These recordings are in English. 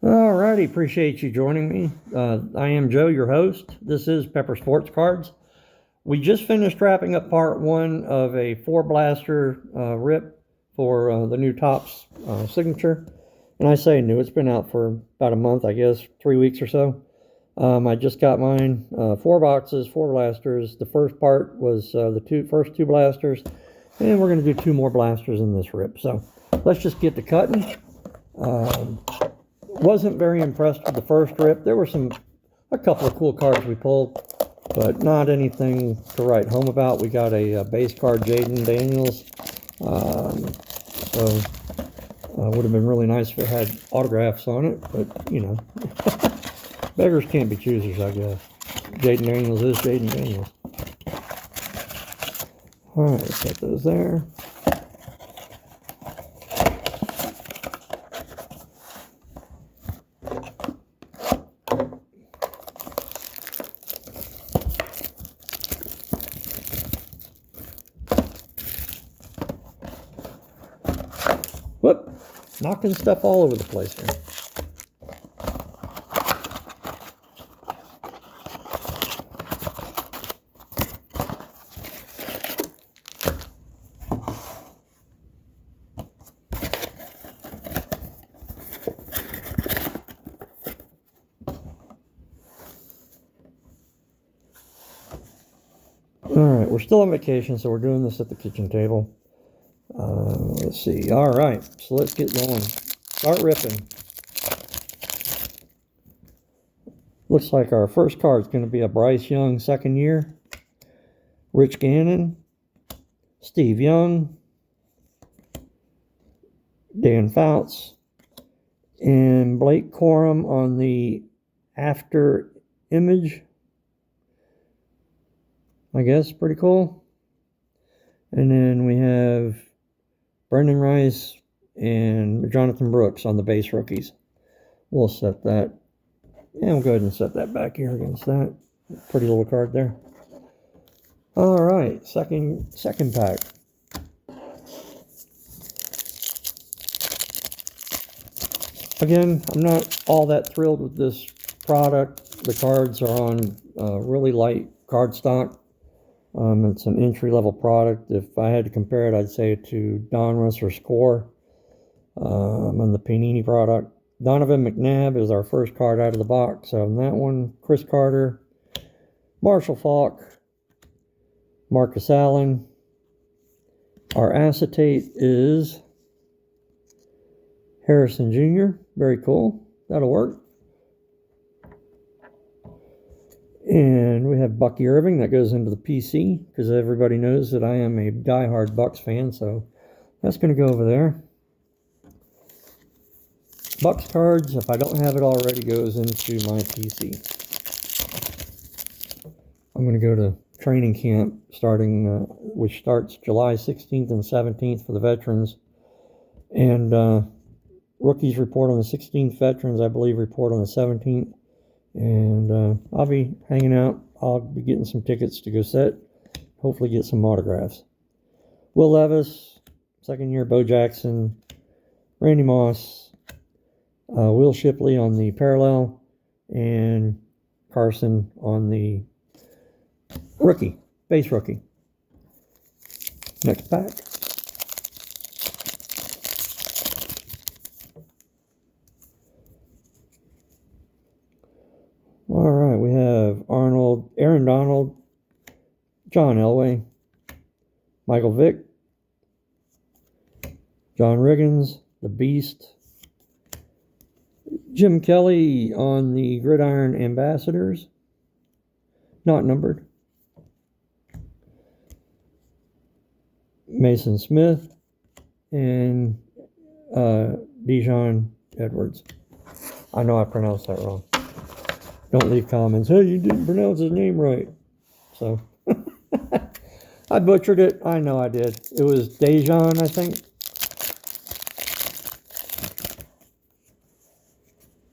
Alrighty, appreciate you joining me. I am Joe, your host. This is Pepper Sports Cards. We just finished wrapping up part one of a four blaster rip for the new Topps signature. And I say new, it's been out for about a month, I guess, 3 weeks or so. I just got mine, four boxes, four blasters. The first part was the first two blasters, and we're going to do two more blasters in this rip. So let's just get to cutting. Wasn't very impressed with the first rip. There were a couple of cool cards we pulled, but not anything to write home about. We got a base card, Jaden Daniels. So would have been really nice if it had autographs on it, but you know, beggars can't be choosers, I guess. Jaden Daniels is Jaden Daniels. All right, set those there. Whoop, knocking stuff all over the place here. All right, we're still on vacation, so we're doing this at the kitchen table. Let's see. All right, so let's get going. Start ripping. Looks like our first card is going to be a Bryce Young second year, Rich Gannon, Steve Young, Dan Fouts, and Blake Corum on the after image. I guess pretty cool. And then we have Brendan Rice and Jonathan Brooks on the base rookies. We'll set that. Yeah, we'll go ahead and set that back here against that. Pretty little card there. All right, second pack. Again, I'm not all that thrilled with this product. The cards are on really light cardstock. It's an entry-level product. If I had to compare it, I'd say it to Donruss or Score on the Panini product. Donovan McNabb is our first card out of the box. So on that one, Chris Carter, Marshall Faulk, Marcus Allen. Our acetate is Harrison Jr. Very cool. That'll work. And we have Bucky Irving. That goes into the PC because everybody knows that I am a diehard Bucks fan. So that's going to go over there. Bucks cards, if I don't have it already, goes into my PC. I'm going to go to training camp which starts July 16th and 17th for the veterans. And rookies report on the 16th, veterans, I believe, report on the 17th. And I'll be hanging out. I'll be getting some tickets to go set. Hopefully get some autographs. Will Levis, second year, Bo Jackson, Randy Moss, Will Shipley on the parallel, and Carson on the rookie, base rookie. Next pack. All right, we have Aaron Donald, John Elway, Michael Vick, John Riggins, the Beast, Jim Kelly on the Gridiron Ambassadors, not numbered, Mason Smith, and Dijon Edwards. I know I pronounced that wrong. Don't leave comments. Hey, you didn't pronounce his name right. So I butchered it. I know I did. It was Dejan, I think.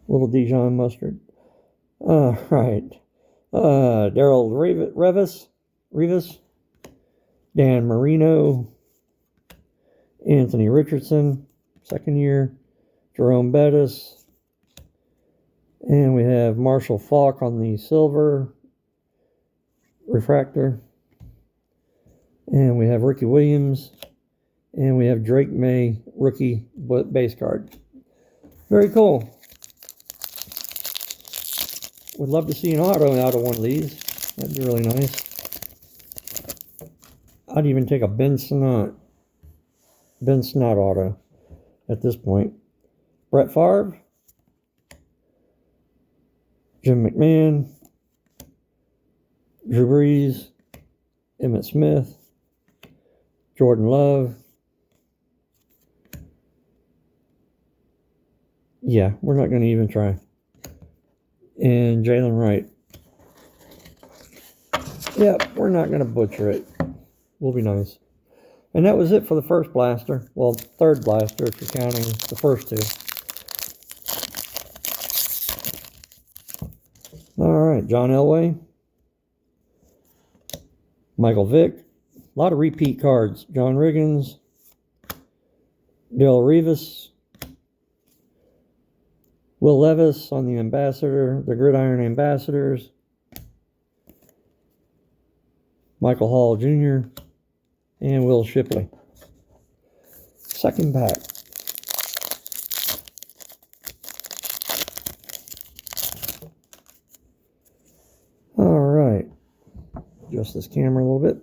Little Dijon mustard. Right. Daryl Rivas, Dan Marino, Anthony Richardson, second year, Jerome Bettis, And we have Marshall Faulk on the silver refractor. And we have Ricky Williams. And we have Drake May rookie base card. Very cool. Would love to see an auto out of one of these. That'd be really nice. I'd even take a Ben Snott auto at this point. Brett Favre. Jim McMahon. Drew Brees. Emmitt Smith. Jordan Love. Yeah, we're not going to even try. And Jalen Wright. Yep, we're not going to butcher it. We'll be nice. And that was it for the first blaster. Well, third blaster if you're counting the first two. All right, John Elway. Michael Vick. A lot of repeat cards. John Riggins. Dale Revis. Will Levis on the Ambassador, the Gridiron Ambassadors. Michael Hall Jr. and Will Shipley. Second pack. All right. Adjust this camera a little bit.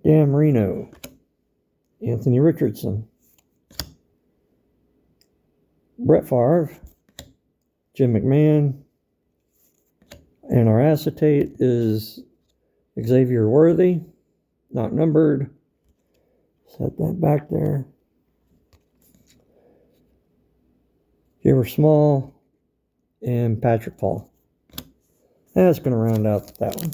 Dan Marino. Anthony Richardson. Brett Favre. Jim McMahon. And our acetate is Xavier Worthy, not numbered. Set that back there. Giver Small and Patrick Paul. That's going to round out that one.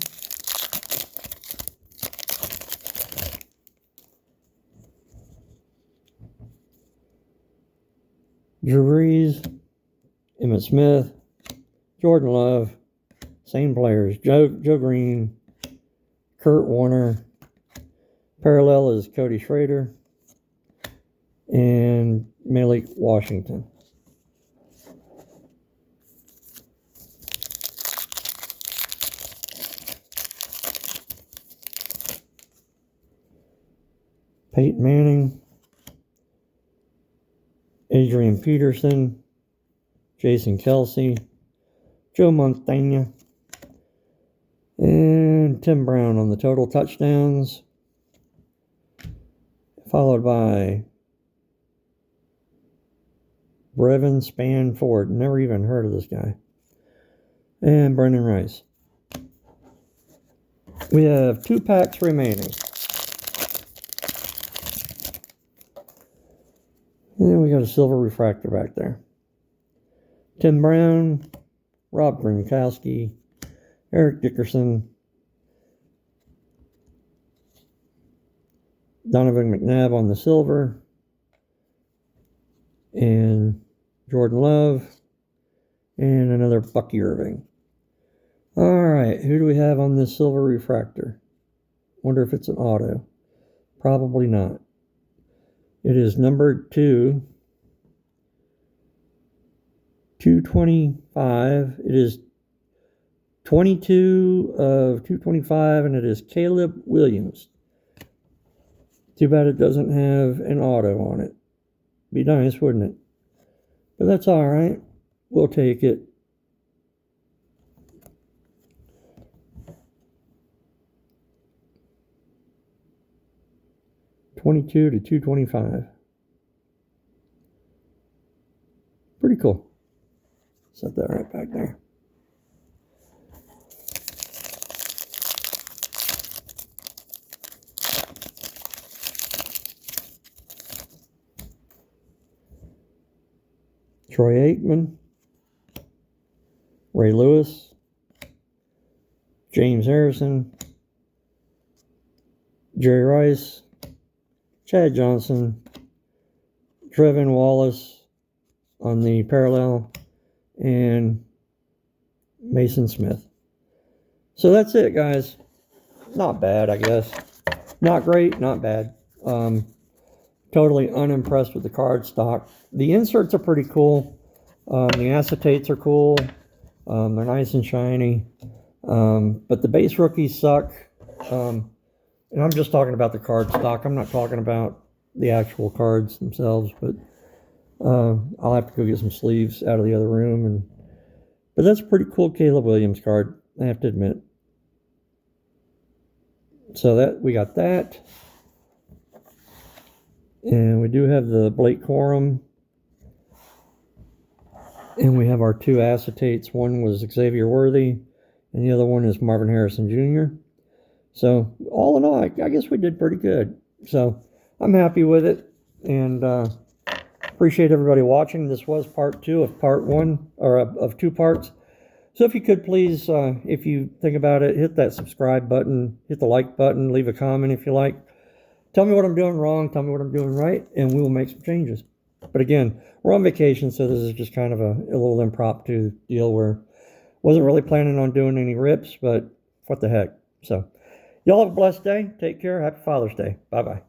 Drew Brees, Emmitt Smith, Jordan Love, same players, Joe Green, Kurt Warner. Parallel is Cody Schrader and Malik Washington. Peyton Manning, Adrian Peterson, Jason Kelsey, Joe Montana, and Tim Brown on the total touchdowns, followed by Brevin Spanford. Never even heard of this guy. And Brendan Rice. We have 2 packs remaining. And we got a silver refractor back there. Tim Brown, Rob Gronkowski, Eric Dickerson, Donovan McNabb on the silver, and Jordan Love, and another Bucky Irving. All right, who do we have on this silver refractor? Wonder if it's an auto. Probably not. It is numbered to 225. It is 22 of 225, and it is Caleb Williams. Too bad it doesn't have an auto on it. Be nice, wouldn't it? But that's all right. We'll take it. $22 to $225. Pretty cool. Set that right back there. Troy Aikman, Ray Lewis, James Harrison, Jerry Rice, Chad Johnson, Trevin Wallace on the parallel, and Mason Smith. So that's it, guys. Not bad, I guess. Not great, not bad. Totally unimpressed with the card stock. The inserts are pretty cool. The acetates are cool. They're nice and shiny. But the base rookies suck. And I'm just talking about the card stock. I'm not talking about the actual cards themselves, but I'll have to go get some sleeves out of the other room. But that's a pretty cool Caleb Williams card, I have to admit. So that we got that. And we do have the Blake Corum. And we have our two acetates. One was Xavier Worthy, and the other one is Marvin Harrison Jr. So all in all, I guess we did pretty good. So I'm happy with it, and appreciate everybody watching. This was part 2 of part 1, or of 2 parts. So if you could please, if you think about it, hit that subscribe button, hit the like button, leave a comment if you like. Tell me what I'm doing wrong, tell me what I'm doing right, and we will make some changes. But again, we're on vacation, so this is just kind of a little impromptu deal where wasn't really planning on doing any rips, but what the heck. So y'all have a blessed day. Take care. Happy Father's Day. Bye-bye.